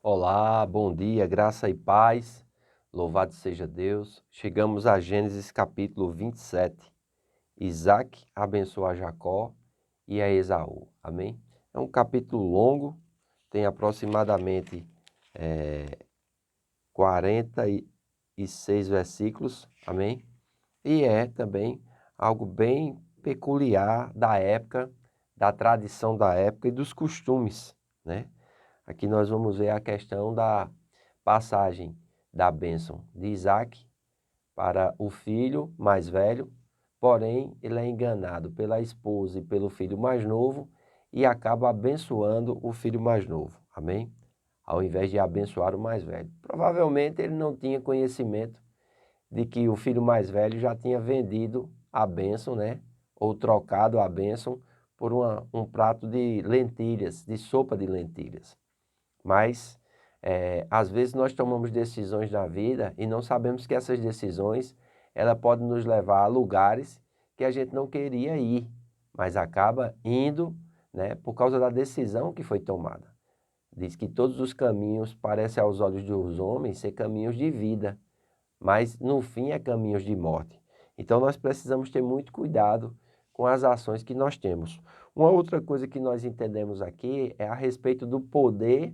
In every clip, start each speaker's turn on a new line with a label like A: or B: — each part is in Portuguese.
A: Olá, bom dia, graça e paz, louvado seja Deus. Chegamos a Gênesis capítulo 27. Isaac abençoa Jacó e a Esaú, amém? É um capítulo longo, tem aproximadamente 46 versículos, amém? E é também algo bem peculiar da época, da tradição da época e dos costumes, né? Aqui nós vamos ver a questão da passagem da bênção de Isaac para o filho mais velho, porém ele é enganado pela esposa e pelo filho mais novo e acaba abençoando o filho mais novo, amém? Ao invés de abençoar o mais velho. Provavelmente ele não tinha conhecimento de que o filho mais velho já tinha vendido a bênção, né? Ou trocado a bênção por um prato de lentilhas, de sopa de lentilhas. Mas, às vezes nós tomamos decisões na vida e não sabemos que essas decisões, ela pode nos levar a lugares que a gente não queria ir, mas acaba indo, né, por causa da decisão que foi tomada. Diz que todos os caminhos parecem aos olhos dos homens ser caminhos de vida, mas no fim é caminhos de morte. Então nós precisamos ter muito cuidado com as ações que nós temos. Uma outra coisa que nós entendemos aqui é a respeito do poder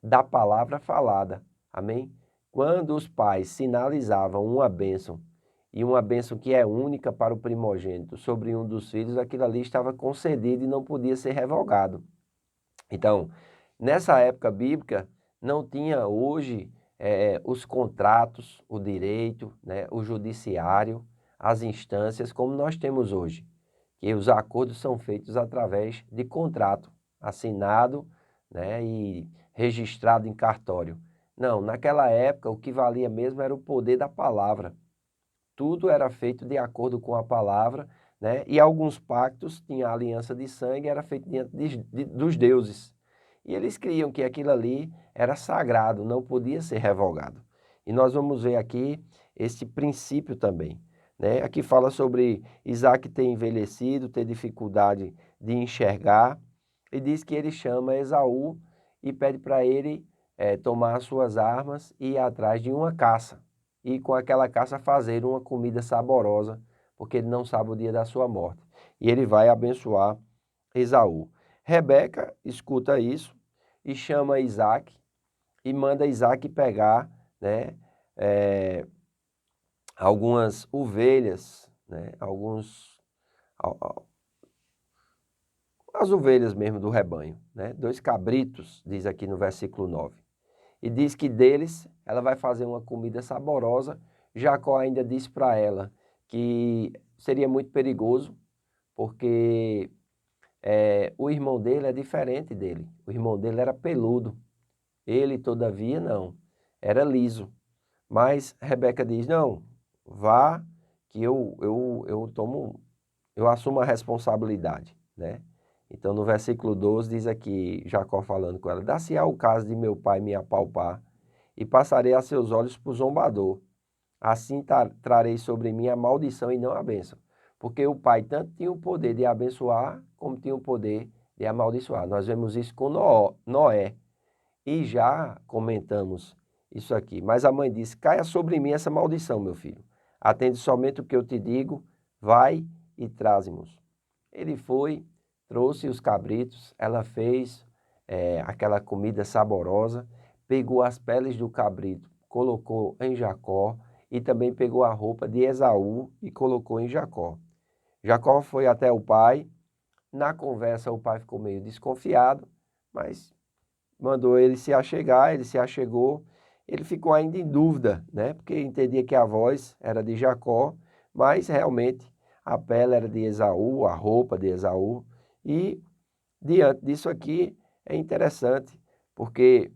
A: da palavra falada, amém? Quando os pais sinalizavam uma bênção, e uma bênção que é única para o primogênito sobre um dos filhos, aquilo ali estava concedido e não podia ser revogado. Então, nessa época bíblica, não tinha hoje os contratos, o direito, né, o judiciário, as instâncias como nós temos hoje, que os acordos são feitos através de contrato assinado, né, e registrado em cartório. Não, naquela época o que valia mesmo era o poder da palavra. Tudo era feito de acordo com a palavra, né? E alguns pactos, tinha a aliança de sangue, era feito diante dos deuses. E eles criam que aquilo ali era sagrado, não podia ser revogado. E nós vamos ver aqui esse princípio também, né? Aqui fala sobre Isaac ter envelhecido, ter dificuldade de enxergar, e diz que ele chama Esaú e pede para ele tomar as suas armas e ir atrás de uma caça e com aquela caça fazer uma comida saborosa, porque ele não sabe o dia da sua morte. E ele vai abençoar Esaú. Rebeca escuta isso e chama Isaac e manda Isaac pegar, né, algumas ovelhas, né, as ovelhas mesmo do rebanho, né, 2 cabritos, diz aqui no versículo 9. E diz que deles ela vai fazer uma comida saborosa. Jacó ainda disse para ela que seria muito perigoso, porque o irmão dele é diferente dele. O irmão dele era peludo. Ele, todavia, não. Era liso. Mas Rebeca diz, não, vá que eu assumo a responsabilidade, né? Então, no versículo 12 diz aqui, Jacó falando com ela, dá-se-á o caso de meu pai me apalpar, e passarei a seus olhos por zombador. Assim trarei sobre mim a maldição e não a bênção. Porque o pai tanto tinha o poder de abençoar, como tinha o poder de amaldiçoar. Nós vemos isso com Noé. E já comentamos isso aqui. Mas a mãe disse, caia sobre mim essa maldição, meu filho. Atende somente o que eu te digo, vai e traze-nos. Ele foi, trouxe os cabritos, ela fez aquela comida saborosa, pegou as peles do cabrito, colocou em Jacó e também pegou a roupa de Esaú e colocou em Jacó. Jacó foi até o pai, na conversa o pai ficou meio desconfiado, mas mandou ele se achegar, ele se achegou, ele ficou ainda em dúvida, né? Porque entendia que a voz era de Jacó, mas realmente a pele era de Esaú, a roupa de Esaú, e diante disso aqui é interessante, porque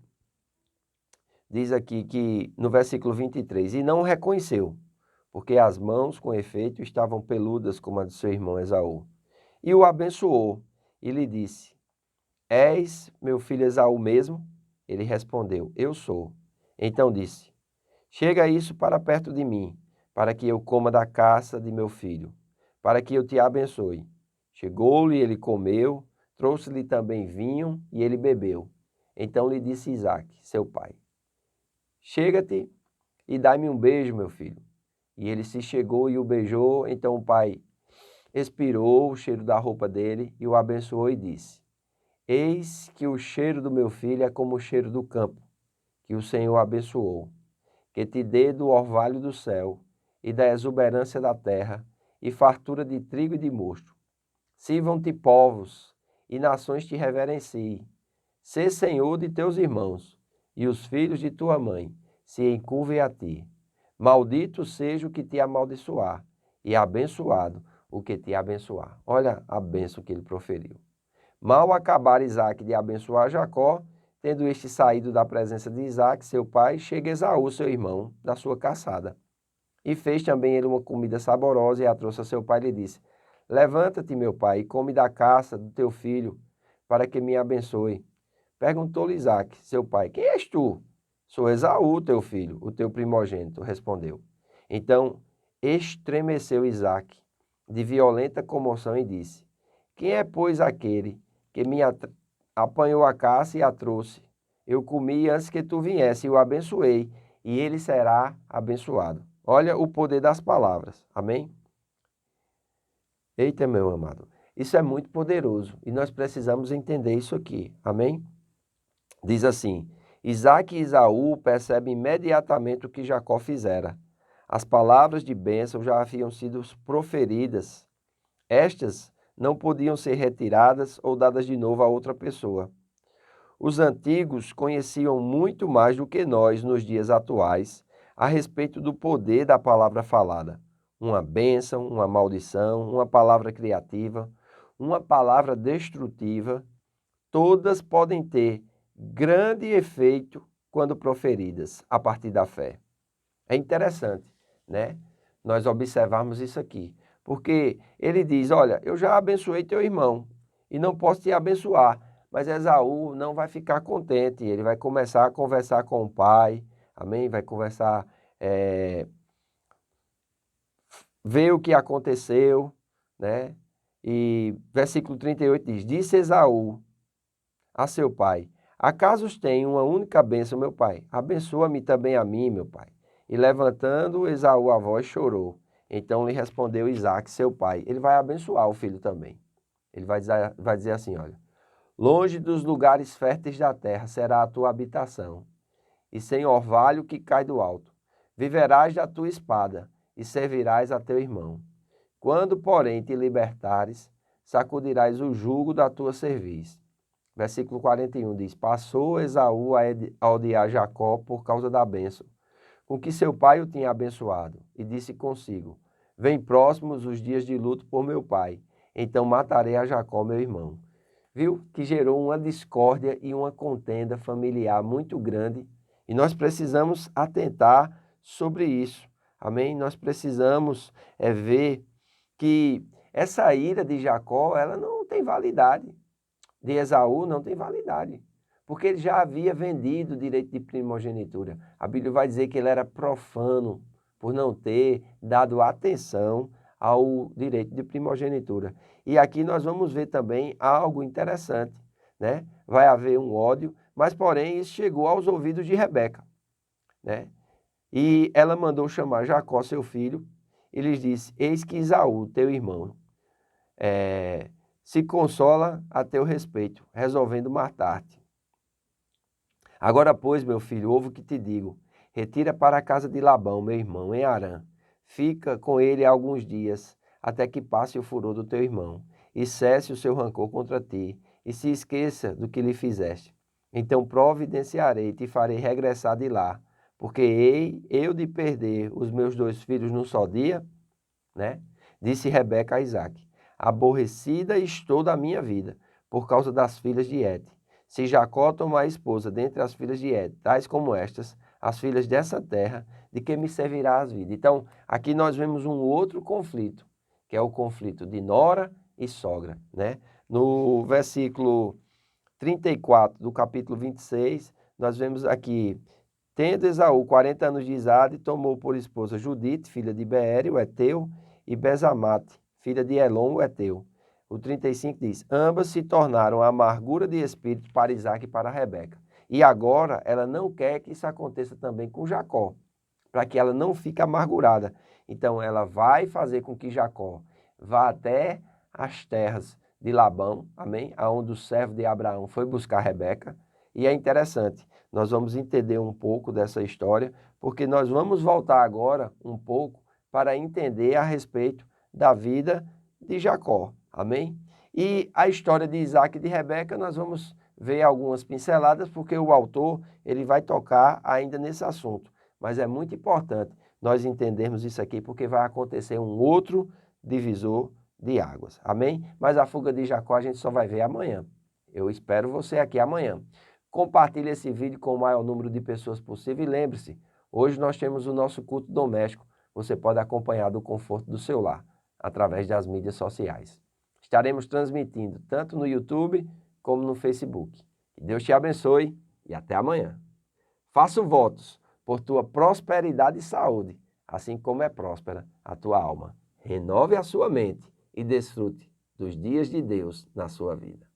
A: diz aqui que no versículo 23, e não o reconheceu, porque as mãos com efeito estavam peludas como a de seu irmão Esaú. E o abençoou e lhe disse, és meu filho Esaú mesmo? Ele respondeu, eu sou. Então disse, chega isso para perto de mim, para que eu coma da caça de meu filho, para que eu te abençoe. Chegou-lhe, ele comeu, trouxe-lhe também vinho e ele bebeu. Então lhe disse Isaque, seu pai, chega-te e dai-me um beijo, meu filho. E ele se chegou e o beijou. Então o pai expirou o cheiro da roupa dele e o abençoou e disse, eis que o cheiro do meu filho é como o cheiro do campo, que o Senhor abençoou, que te dê do orvalho do céu e da exuberância da terra e fartura de trigo e de mosto. Sirvam-te povos e nações te reverenciem. Sê senhor de teus irmãos e os filhos de tua mãe se encurvem a ti. Maldito seja o que te amaldiçoar e abençoado o que te abençoar. Olha a bênção que ele proferiu. Mal acabar Isaque de abençoar Jacó, tendo este saído da presença de Isaque, seu pai, chega Esaú, seu irmão, da sua caçada. E fez também ele uma comida saborosa e a trouxe a seu pai e lhe disse, levanta-te, meu pai, e come da caça do teu filho, para que me abençoe. Perguntou-lhe Isaque, seu pai, quem és tu? Sou Esaú, teu filho, o teu primogênito, respondeu. Então estremeceu Isaque de violenta comoção e disse, quem é, pois, aquele que me apanhou a caça e a trouxe? Eu comi antes que tu viesse e o abençoei, e ele será abençoado. Olha o poder das palavras, amém? Eita, meu amado, isso é muito poderoso e nós precisamos entender isso aqui, amém? Diz assim, Isaque e Esaú percebem imediatamente o que Jacó fizera. As palavras de bênção já haviam sido proferidas. Estas não podiam ser retiradas ou dadas de novo a outra pessoa. Os antigos conheciam muito mais do que nós nos dias atuais a respeito do poder da palavra falada. Uma bênção, uma maldição, uma palavra criativa, uma palavra destrutiva, todas podem ter grande efeito quando proferidas a partir da fé. É interessante, né? Nós observarmos isso aqui, porque ele diz, olha, eu já abençoei teu irmão e não posso te abençoar, mas Esaú não vai ficar contente, ele vai começar a conversar com o pai, amém? Vai conversar, ver o que aconteceu, né? E versículo 38 diz, disse Esaú a seu pai, acaso tem uma única bênção, meu pai? Abençoa-me também a mim, meu pai. E levantando Esaú a voz, chorou. Então lhe respondeu Isaque, seu pai. Ele vai abençoar o filho também. Ele vai dizer assim, olha, longe dos lugares férteis da terra será a tua habitação, e sem orvalho que cai do alto. Viverás da tua espada, e servirás a teu irmão. Quando, porém, te libertares, sacudirás o jugo da tua cerviz. Versículo 41 diz, passou Esaú a odiar Jacó por causa da bênção, com que seu pai o tinha abençoado, e disse consigo, vem próximos os dias de luto por meu pai, então matarei a Jacó, meu irmão. Viu? Que gerou uma discórdia e uma contenda familiar muito grande, e nós precisamos atentar sobre isso, amém? Nós precisamos ver que essa ira de Jacó, ela não tem validade. De Esaú não tem validade, porque ele já havia vendido o direito de primogenitura. A Bíblia vai dizer que ele era profano por não ter dado atenção ao direito de primogenitura. E aqui nós vamos ver também algo interessante, né? Vai haver um ódio, mas porém isso chegou aos ouvidos de Rebeca, né? E ela mandou chamar Jacó, seu filho, e lhes disse, eis que Esaú, teu irmão, se consola a teu respeito, resolvendo matar-te. Agora, pois, meu filho, ouve o que te digo. Retira para a casa de Labão, meu irmão, em Harã. Fica com ele alguns dias, até que passe o furor do teu irmão, e cesse o seu rancor contra ti, e se esqueça do que lhe fizeste. Então providenciarei e te farei regressar de lá, porque hei eu de perder os meus 2 filhos num só dia, né? Disse Rebeca a Isaque. Aborrecida estou da minha vida, por causa das filhas de Et. Se Jacó tomar esposa dentre as filhas de Et, tais como estas, as filhas dessa terra, de que me servirá as vidas? Então, aqui nós vemos um outro conflito, que é o conflito de nora e sogra, né? No versículo 34 do capítulo 26, nós vemos aqui, tendo Esaú 40 anos de idade, tomou por esposa Judite, filha de Beere, o Eteu, e Bezamate, filha de Elon, o Eteu. O 35 diz, ambas se tornaram a amargura de espírito para Isaque e para Rebeca. E agora ela não quer que isso aconteça também com Jacó, para que ela não fique amargurada. Então ela vai fazer com que Jacó vá até as terras de Labão, amém? Aonde o servo de Abraão foi buscar Rebeca. E é interessante, nós vamos entender um pouco dessa história, porque nós vamos voltar agora um pouco para entender a respeito da vida de Jacó, amém? E a história de Isaac e de Rebeca, nós vamos ver algumas pinceladas, porque o autor ele vai tocar ainda nesse assunto. Mas é muito importante nós entendermos isso aqui, porque vai acontecer um outro divisor de águas, amém? Mas a fuga de Jacó a gente só vai ver amanhã. Eu espero você aqui amanhã. Compartilhe esse vídeo com o maior número de pessoas possível e lembre-se, hoje nós temos o nosso culto doméstico. Você pode acompanhar do conforto do seu lar, através das mídias sociais. Estaremos transmitindo tanto no YouTube como no Facebook. Que Deus te abençoe e até amanhã. Faço votos por tua prosperidade e saúde, assim como é próspera a tua alma. Renove a sua mente e desfrute dos dias de Deus na sua vida.